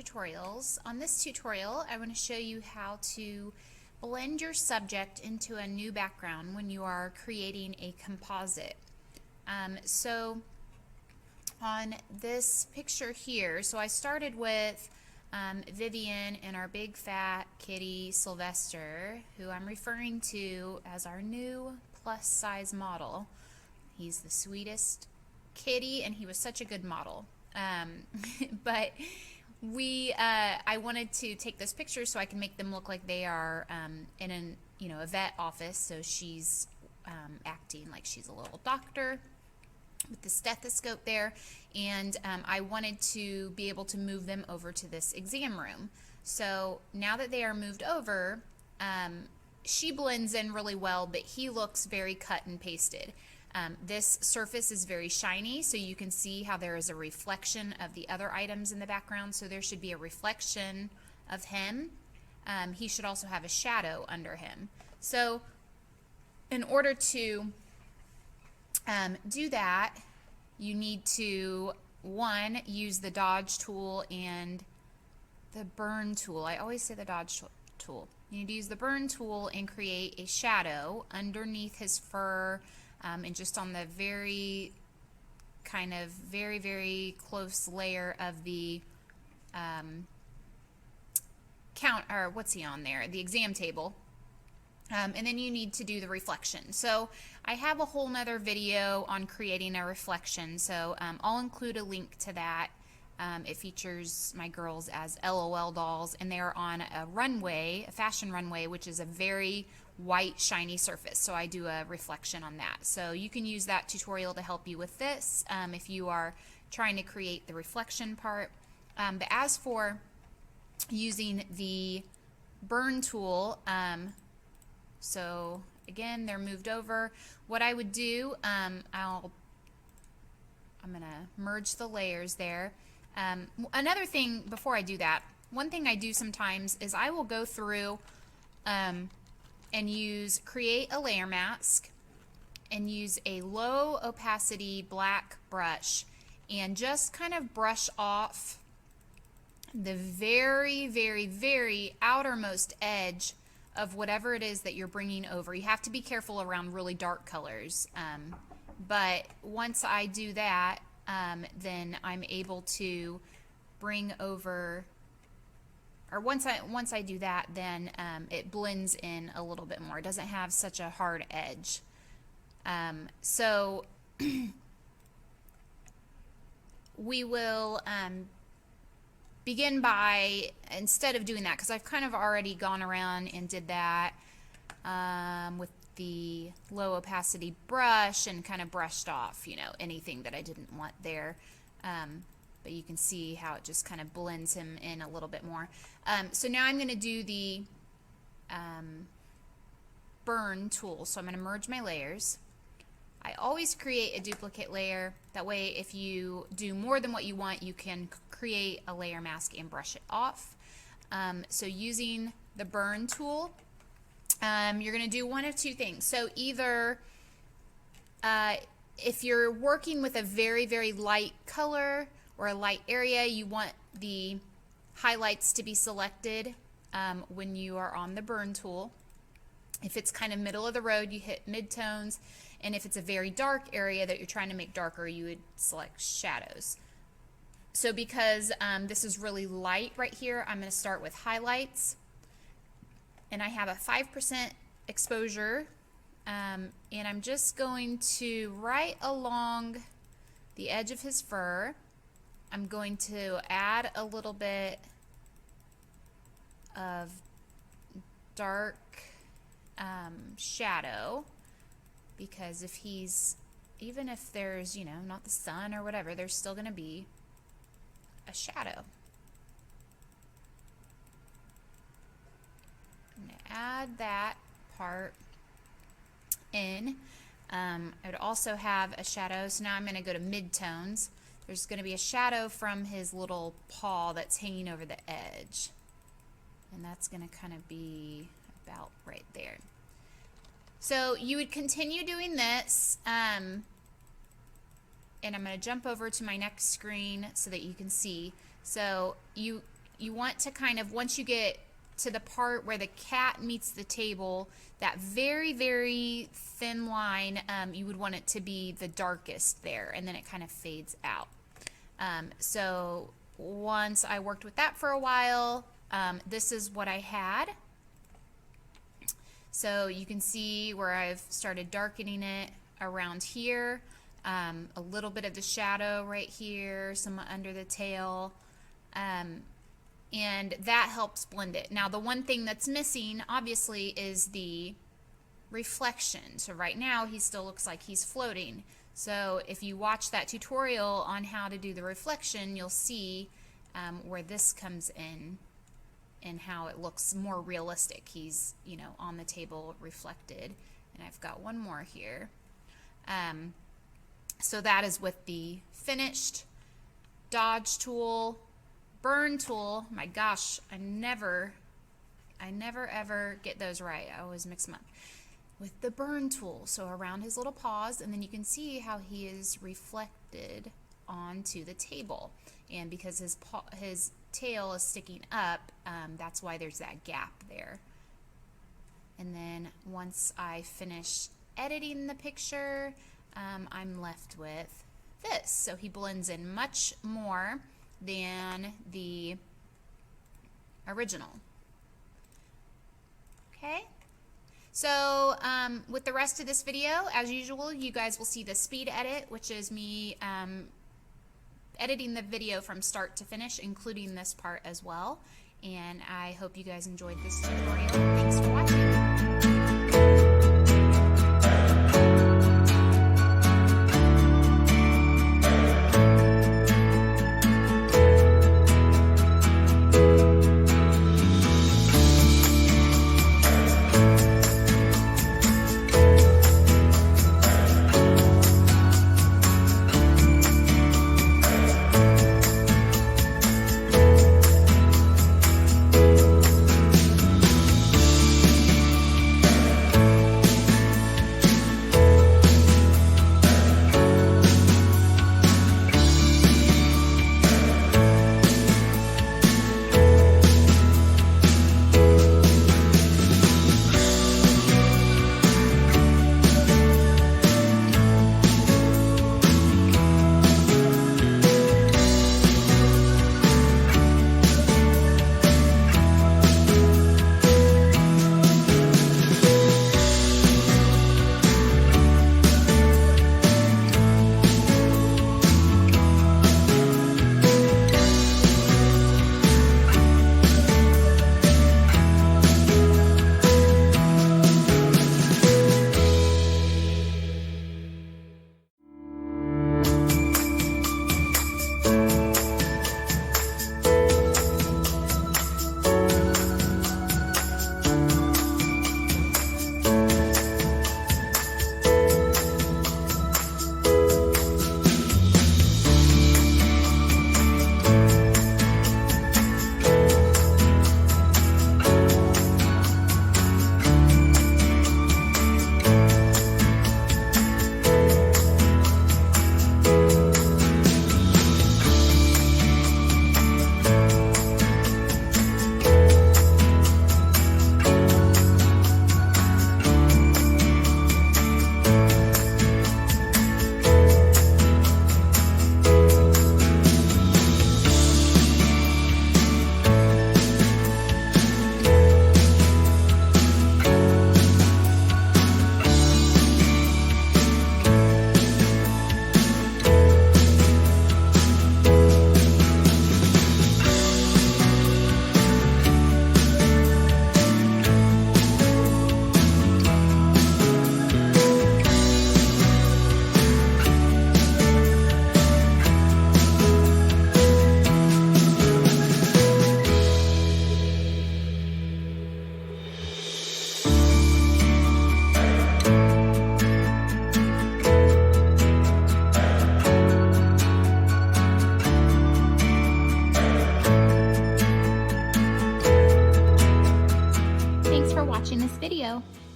tutorials. On this tutorial, I want to show you how to blend your subject into a new background when you are creating a composite. So on this picture here, so I started with Vivian and our big fat kitty Sylvester, who I'm referring to as our new plus size model. He's the sweetest kitty and he was such a good model. But I wanted to take those pictures so I can make them look like they are in a vet office. So she's acting like she's a little doctor with the stethoscope there, and I wanted to be able to move them over to this exam room. So now that they are moved over, she blends in really well, but he looks very cut and pasted. This surface is very shiny, so you can see how there is a reflection of the other items in the background, so there should be a reflection of him. He should also have a shadow under him. So in order to do that, you need to, one, use the dodge tool and the burn tool. I always say the dodge tool. You need to use the burn tool and create a shadow underneath his fur, and just on the very very close layer of the what's he on there? The exam table. And then you need to do the reflection. So I have a whole nother video on creating a reflection, so I'll include a link to that. It features my girls as LOL dolls, and they're on a runway, a fashion runway, which is a very white shiny surface, so I do a reflection on that. So you can use that tutorial to help you with this if you are trying to create the reflection part. But as for using the burn tool, so again, they're moved over. What I would do, I'm gonna merge the layers there. Another thing before I do that, one thing I do sometimes is I will go through and create a layer mask and use a low opacity black brush and just kind of brush off the very outermost edge of whatever it is that you're bringing over. You have to be careful around really dark colors, but once I do that, then I'm able to bring over, or once I do that, then it blends in a little bit more. It doesn't have such a hard edge. So we will begin by, instead of doing that, because I've kind of already gone around and did that with the low opacity brush and kind of brushed off, anything that I didn't want there. But you can see how it just kind of blends him in a little bit more. So now I'm going to do the burn tool. So I'm going to merge my layers. I always create a duplicate layer. That way, if you do more than what you want, you can create a layer mask and brush it off. So using the burn tool, you're going to do one of two things. So either if you're working with a very light color or a light area, you want the highlights to be selected when you are on the burn tool. If it's kind of middle of the road, you hit midtones, and if it's a very dark area that you're trying to make darker, you would select shadows. So because this is really light right here, I'm going to start with highlights, and I have a 5% exposure, and I'm just going to, right along the edge of his fur, I'm going to add a little bit of dark shadow, because even if there's, not the sun or whatever, there's still going to be a shadow. I'm going to add that part in. I would also have a shadow, so now I'm going to go to midtones. There's going to be a shadow from his little paw that's hanging over the edge, and that's going to kind of be about right there. So you would continue doing this, and I'm going to jump over to my next screen so that you can see. So you want to kind of, once you get to the part where the cat meets the table, that very, very thin line, you would want it to be the darkest there, and then it kind of fades out. So once I worked with that for a while, this is what I had. So you can see where I've started darkening it around here, a little bit of the shadow right here, some under the tail, and that helps blend it. Now the one thing that's missing obviously is the reflection. So right now he still looks like he's floating. So if you watch that tutorial on how to do the reflection, you'll see where this comes in and how it looks more realistic. He's, you know, on the table reflected. And I've got one more here. So that is with the finished dodge tool, burn tool. My gosh, I never ever get those right. I always mix them up. With the burn tool, so around his little paws, and then you can see how he is reflected onto the table. And because his tail is sticking up, that's why there's that gap there. And then once I finish editing the picture, I'm left with this. So he blends in much more than the original. Okay. So with the rest of this video, as usual, you guys will see the speed edit, which is me editing the video from start to finish, including this part as well. And I hope you guys enjoyed this tutorial. Thanks for watching.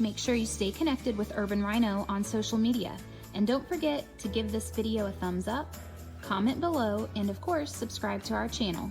Make sure you stay connected with Urban Rhino on social media. And don't forget to give this video a thumbs up, comment below, and of course, subscribe to our channel.